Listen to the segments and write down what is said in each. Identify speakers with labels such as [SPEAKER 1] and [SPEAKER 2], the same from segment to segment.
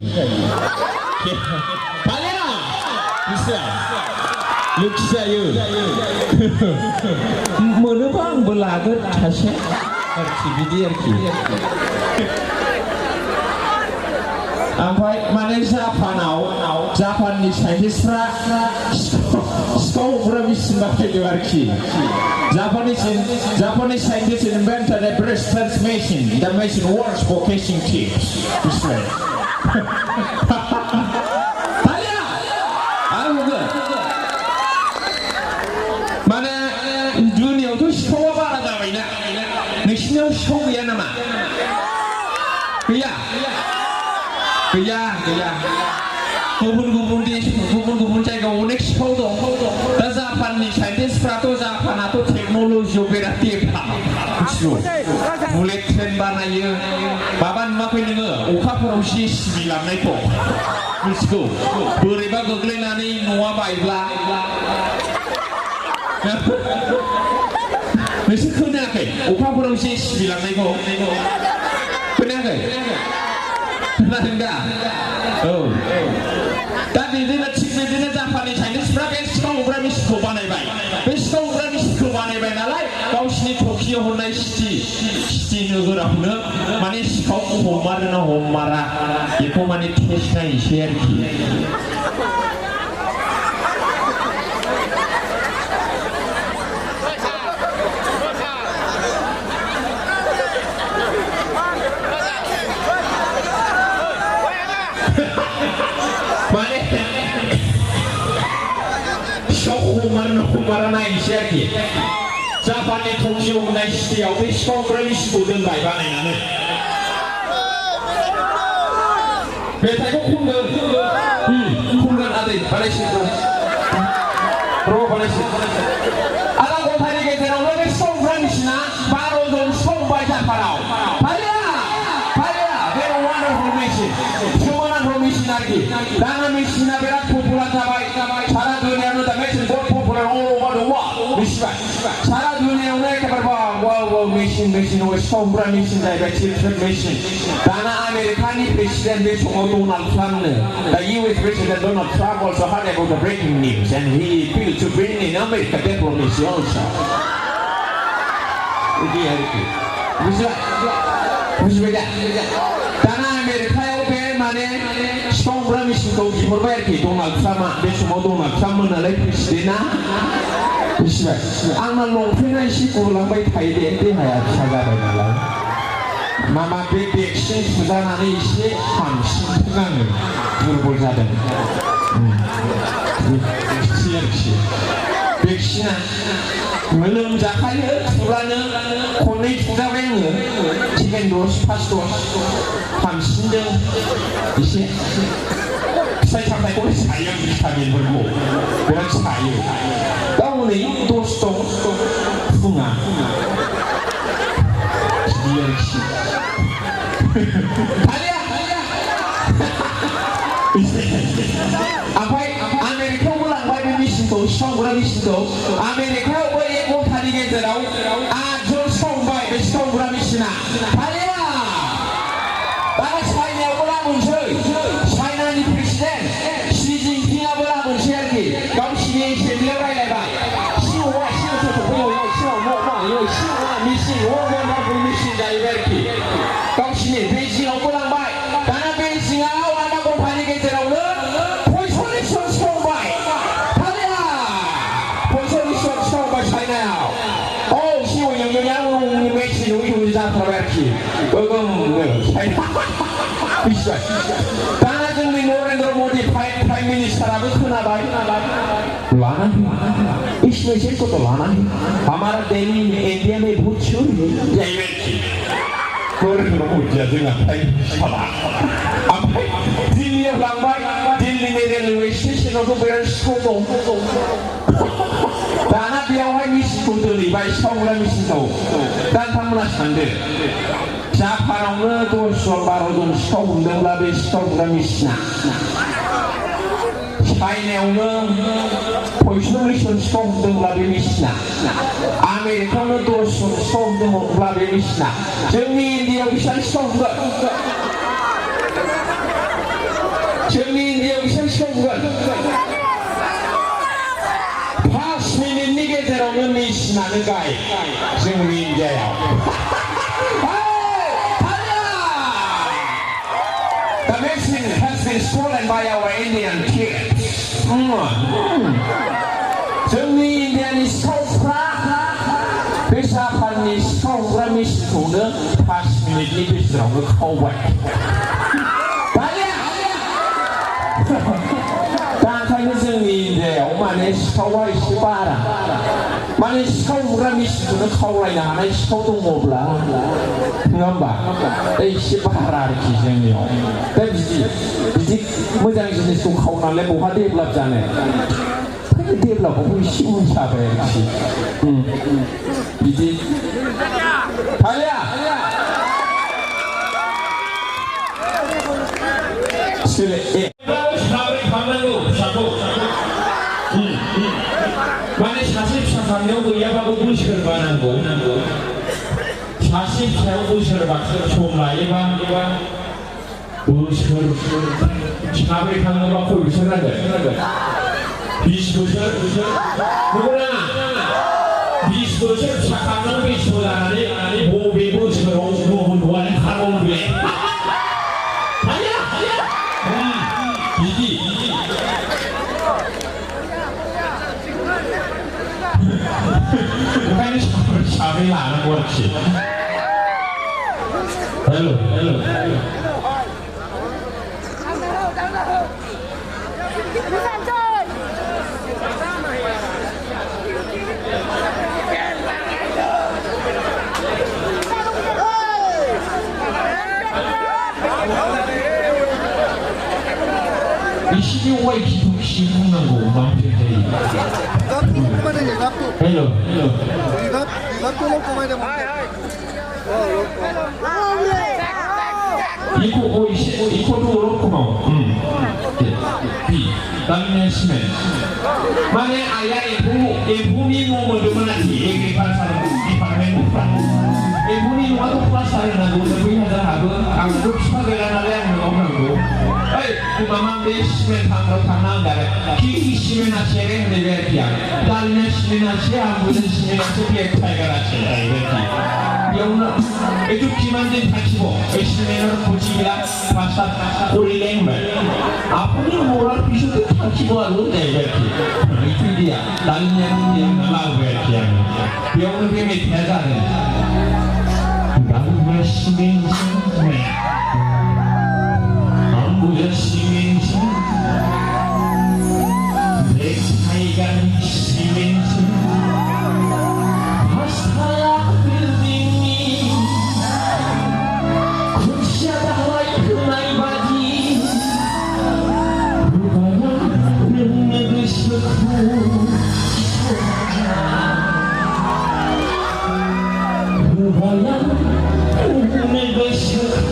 [SPEAKER 1] 달려라! bisa Luxayu menebang belaga tasya arki ओमफ्राय माने जापाननि साइन्टिस्टफ्रा सिखावफोरा मेसिन बाहायदों आरोखि Japanese scientists invented a breast machine. The machine works for catching thieves. This way. माने दुनियावथ' सिखावा बारा जाबायना नोंसिनियाव सिखाव गैया नामा गैया गुबुन जायगायाव अनेक सिखाव दं दा जापाननि साइन्टिस्टफ्राथ' जापानाथ' टेक्न'लजियाव बिराद डेभेलप मिथिगौ बुलेट ट्रेन बानायो माबा नुवाखै नोङो अखाफोराव जेसिबि लांनायखौ मिथिगौ बोरैबा गोग्लैनानै न'आ बायब्ला नोंसोर खोनायाखै अखाफोराव जेसिबि लांनायखौ खोनायाखै खोनादों दा औ दा बिदिनो थिग बिदिनो जापाननि साइन्टिस्टफ्रा बे सिखाव हमग्रा मेसिनखौ बानायबाय बे सिखाव हमग्रा मेसिनखौ बानायबाय नालाय गावसिनि टकिय' होननाय सिटि नोगोरावनो माने सिखावखौ हमारोना हमारा बेखौ माने टेस्ट नायनोसै आरोखि हमारा नायनोसै आरोखि जापाननि टकिय' होननाय सिटियाव बे सिखाव हमग्रा मेसिनखौ दोनबाय बानायनानै मेथाइखौ खनगोन आदै बानायसिगौ र' बानायसि आधा घन्टानि गेजेरावनो बे सिखाव हमग्रा मेसिना 12 जन सिखाव हमबाय जापानाव बे वान्डारफुल मेसिन सोमोनांथाव मेसिन आरोखि दाना मेसिना बिराद पपुलार जाबाय सारा दुनियावनो दा मेसिन बहुत popular all over the world मिथिबाय सारा दुनियावनो एखेबारे वाव मेसिन सिखाव हमग्रा मेसिन जाहैबाय टिपसेट मेसिन दाना आमेरिकानि प्रेसिडेन्ट बे समाव डनाल्ड ट्राम्पनो दा US President Donald Trump also heard about the breaking news and he appealed to bring in America diplomacy also बिदि आरोखि बुजिबाय दा दाना आमेरिकायाव बे माने सिखाव हमग्रा मेसिनखौ बिहरबाय आरोखि डनाल्ड ट्राम्पआ बे समाव डनाल्ड ट्राम्पमोन नालाय प्रेसिडेन्टआ बुजिबाय आंना लंपेन्टआ एसे गुलांबाय थायो दे देहाया फिसा जाबाय नालाय मामा बे भेक्सिन थुजानानै एसे हामसिनथों आङो दुरबल जादों बिदि आरोखि भेक्सिना लोमजाखायो थुब्लानो खननै थुजाबाय आङो सेकेन्ड द'ज फार्स्ट द'ज हामसिनदों एसे फिथाइ सामथाइखौनो जायो आं भिटामिनफोरखौ बिराद जायो दा हनै द'ज दं फुङा बिदि आरोखि ओमफ्राय आमेरिकायावबो लांबाय बे मेसिनखौ सिखाव हमग्रा मेसिनखौ आमेरिकायावबो 1 घन्टानि गेजेराव 8 जन सिखाव हमबाय बे सिखाव हमग्रा मेसिना दाना चाइनायावबो लाबोनोसै चाइनानि प्रेसिडेन्ट शि जिनपिंआबो लाबोनोसै आरोखि गावसिनि एसेम्बलियाव रायलायबाय मेसिन जाहैबाय आरोखि गावसिनि बेइजिंआवबो लांबाय दाना बेइजिंआव आधा घन्टानि गेजेरावनो 45 जन सिखाव हमबाय 45 जन सिखाव हमबाय चाइनायाव सिगाङाव मेसिन जाथारबाय आरोखि चाइना मिथिबाय दाना जोंनि नरेन्द्र मदि प्राइम मिनिस्टाराबो खोनाबाय लाना इस मेसिन को तो लाना है हमारा दिल्ली में इंडिया में बहुत चोरी है जाहैबाय नरेन्द्र मदिया जोंहा प्राइम मिनिस्टारा ओमफ्राय दिल्लीयाव लांबाय दिल्लीनि रेलवे स्टेशनावथ' बिराद सिखाव दं दाना बेयावहाय मेसिनखौ दोनहैबाय सिखाव हमग्रा मेसिनखौ दा नोंथांमोना सानदो जापानावनो 10 जन 12 जन सिखाव हमदोंब्ला बे सिखाव हमग्रा मेसिना चाइनायावनो 45 जन सिखाव हमदोंब्ला बे मेसिना आमेरिकायावनो 10 जन सिखाव हमदोंब्ला बे मेसिना जोंनि इण्डियायाव बेसेबां सिखाव हमगोन 정리 이제 여기서 시험관 파스민이 니게 들어오면 미신하는 가이 정리 이제요 The vaccine has been stolen by our Indian kids. 정리 인디안이 스토프라 배사판이 스토프라 미스토는 파스민이 니게 들어오면 커버 जोंनि माने सिखावा एसे बारा माने सिखाव बुग्रा मेसिनखौनो खावलायनो हानाय सिखाव दङब्ला नङा होमबा दा एसे बारा आरोखि जोंनियाव दा बिदि मोजां जिनिसखौ खावनानै बहा डेभेलप जानो डेभेलपआवबो एसे उन जाबाय आरोखि बिदि हालिया माने सासे फिसा खांनायाव गैयाबाबो बोसोरबा नांगौ सासे फिसायाव बोसोरबा सम लायोबा बोसोर साब्रै खाङोबा खय बोसोर नांगोन 20 बोसोर नंगौना 20 बोसोर फिसा खांनायाव बेस्थ' जानानै बबे बोसोराव मोनबावनो खारबावनो बे बिदि ओंखायनो साब्रै लानांगौ आरोखि हेल' 이시기 와이키도 시행하고 남편들이 hello 이코도 그렇구만 다음에 시면 만에 아야 이분이 몸을 두면하지 얘기 발사를 이발을 못한 이분이 와도 발사를 하고 저기 하더라도 아무도 피하게라 나래 하는 거 없고 에이 마마 내 시면 방으로 당나온다래 기기 시면 하시에 내려야 다음에 시면 하시에 아무든 시면 하시에 비핵화가 하시에 이렇게 영나 에듀키만 된 다치고 시면으로 보지기라 발사 올랭mer 아프니 뭐라 비슷해 다치고 하는 이렇게 이틀이야 다음에 나라고 이렇게 영는 뱀이 대단해 나무가 시민지 나무가 시민지 넥타이가 시민지 파스타야 빌딩이 굿샤다 화이트 나이바지 그거야 눈매도 싫고 그거야 눈매도 싫고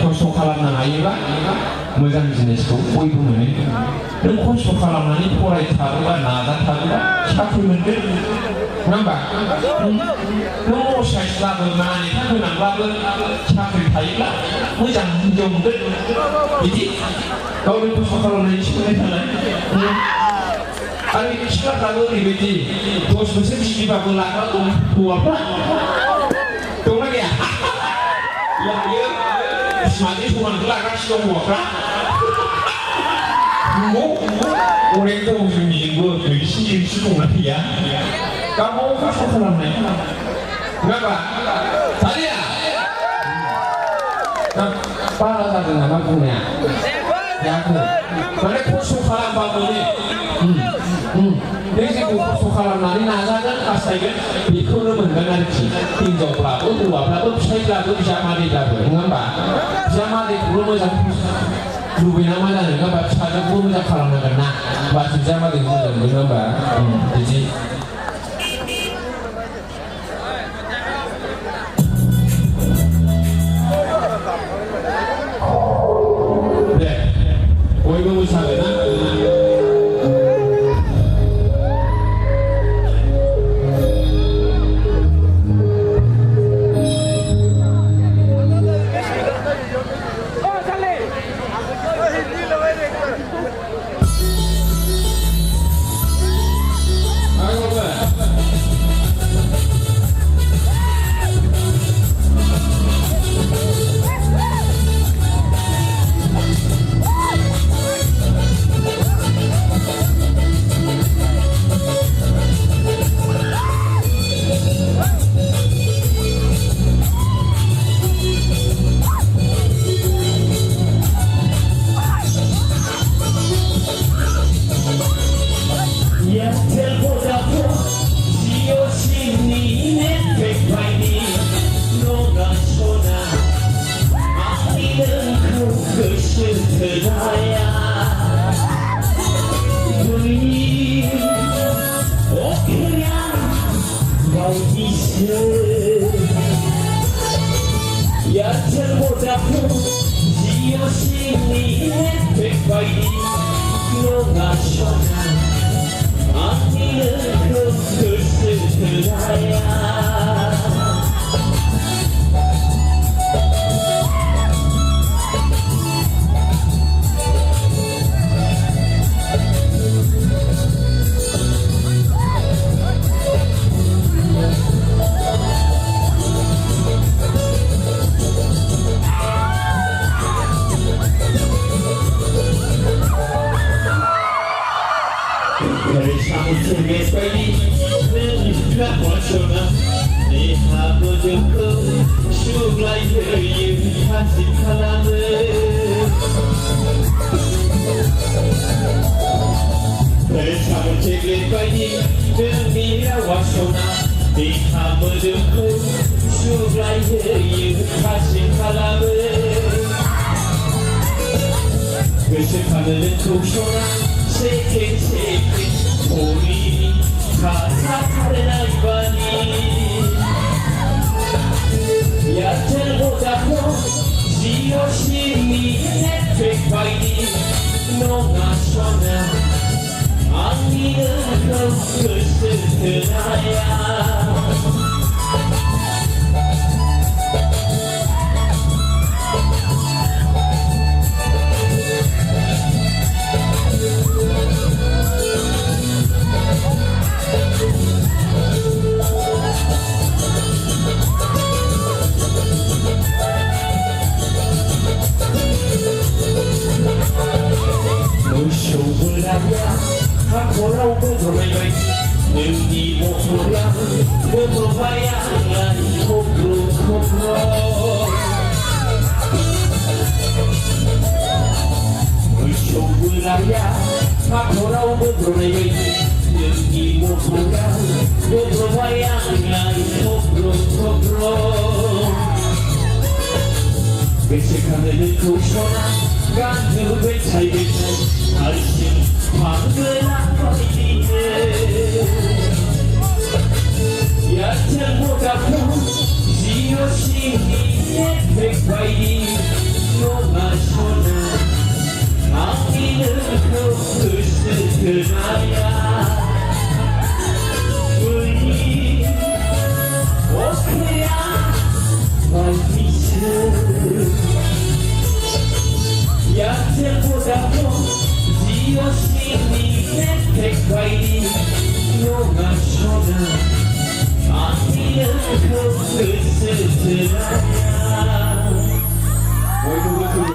[SPEAKER 1] खस्थ' खालामनो हायोबा मोजां जिनिसखौ बयबो मोनो नों खस्थ' खालामनानै फरायथारोबा नाजाथारोबा साख्रि मोनगोन नङा होमबा नों असाइसब्लाबो मानिखा गोनांब्लाबो साख्रि थायोब्ला मोजां हिनजाव मोनगोन बिदि गावनि खस्थ' खालामनायनि सोलोंनाय थानाय आरो सिख्लाफ्राबो ओरैबायदि 10 बोसोर बिसिबाबो लाग्रा दं हौवाफ्रा दंना गैया लायो बिमाजों समानखौ लागासिनो दं हौवाफ्रा नंगौ अनेक दं जोंनिजोंबो नोंसिनिजोंसो दंना गैया गावबा गाव खस्थ' खालामनाय नङा होमबा सारिया बारा जादों नामा बुंनाया जायाखै माने खस्थ' खालामबा मोनो बे जेखौ खस्थ' खालामनानै नाजागोन हास्थायगोन बेखौनो मोनगोन आरोखि हिनजावब्लाबो हौवाब्लाबो फिसाइब्लाबो बिजामादैब्लाबो नङा होमबा बिजामादैखौल' मोजां लुबैना मा जानो नङा होमबा फिसाजोखौबो मोजां खालामनांगोन ना होमबासो बिजामादैखौ मोजां मोनो होमबा बिदि दे बयबो मोसागोन ना
[SPEAKER 2] 가진 사람은 별참을 제게까지 등이라와 소나 네 하물은 슈라이에 가진 사람은 회식하는 도쇼나 세계 우리 가사카레 나이바니 야텔보다도 지오시니 백바이니 너가 쇼나 아니는 그 스트나야 Akoraw ko tuloy hindi mo kulang Bumabayangan ko Gusto bulaya Akoraw ko tuloy hindi mo kulang Bumabayangan ko 외식하는 도시나 간두배 차이겠지 알심 방글한 거리네 야채보다 지오시니의 백바이 너가 쇼나 아끼는 그 스트나야 우리 오케야 와이피스 야채보다도 지오시니의 백바이 너가 쇼나 아끼는 그 스트나야